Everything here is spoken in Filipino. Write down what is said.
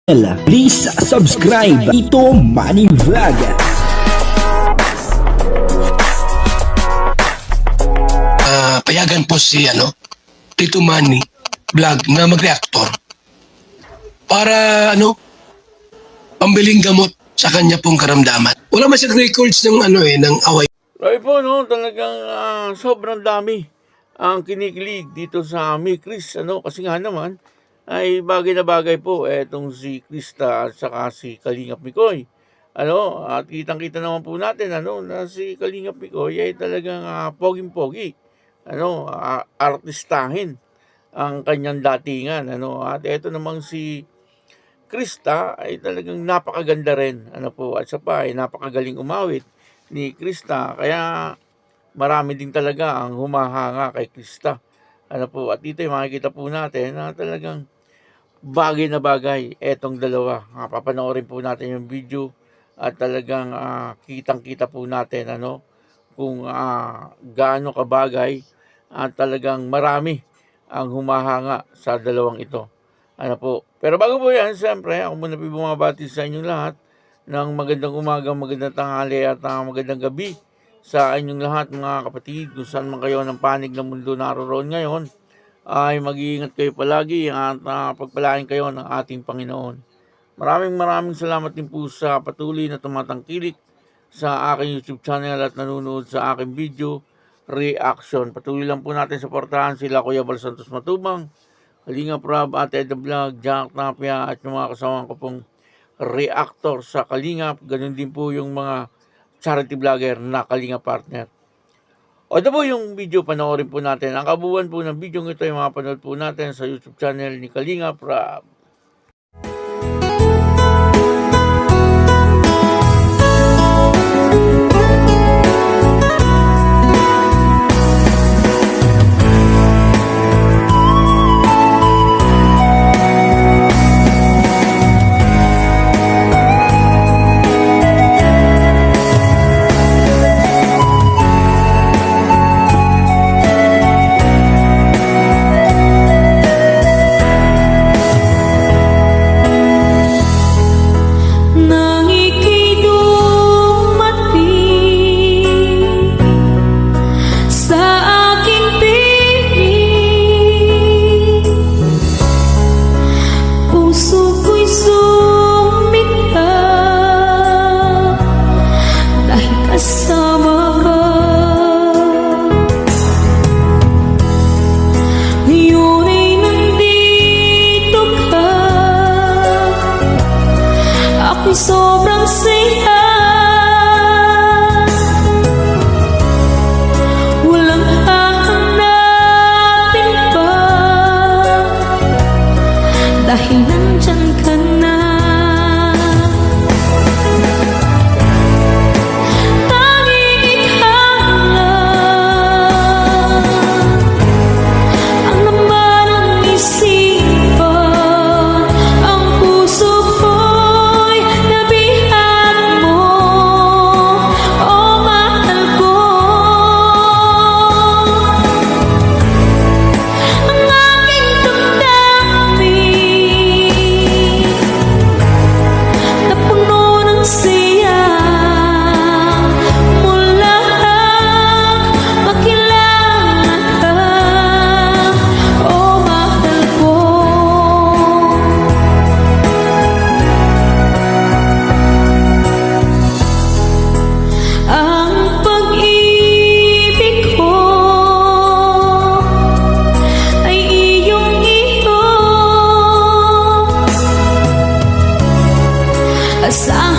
Please subscribe Tito Manny Vlog. Payagan po si Tito Manny Vlog na mag-reactor para pambiling gamot sa kanya pong karamdaman. Wala man siyang records ng ng away. Right po, no? Talagang sobrang dami ang kinikilig dito sa Chris, kasi nga naman ay bagay na bagay po etong si Krista at saka si Kalingap Mikoy. At kitang-kita naman po natin na si Kalingap Mikoy ay talagang poging-pogi. Artistahin ang kanyang datingan, At eto namang si Krista ay talagang napakaganda rin, at siya pa ay napakagaling umawit ni Krista, kaya marami din talaga ang humahanga kay Krista. At dito makikita po natin na talagang bagay na bagay etong dalawa. Papanoorin po natin yung video at talagang kitang-kita po natin kung gaano kabagay at talagang marami ang humahanga sa dalawang ito. Pero bago po yan, siyempre, ako muna po bumabati sa inyong lahat ng magandang umaga, magandang tanghali at magandang gabi sa inyong lahat mga kapatid. Kung saan man kayo ng panig ng mundo naroon ngayon, ay mag-iingat kayo palagi at pagpalain kayo ng ating Panginoon. Maraming salamat din po sa patuloy na tumatangkilik sa aking YouTube channel at nanonood sa aking video reaction. Patuloy lang po natin suportahan sila Kuya Bal Santos Matubang, Kalingap Rob, Ate Eda Vlog, Jack Tapia at yung mga kasama ko pong reactor sa Kalingap. Ganun din po yung mga charity vlogger na Kalingap partner. O ito po yung video, panoorin po natin. Ang kabuuan po ng video ito ay mapanood po natin sa YouTube channel ni Kalingap Rob. Sobrang saya, walang hahanapin pa, dahil nandyan ka na. Tanging ikaw lang ang laman ng isipan, ang puso ko sa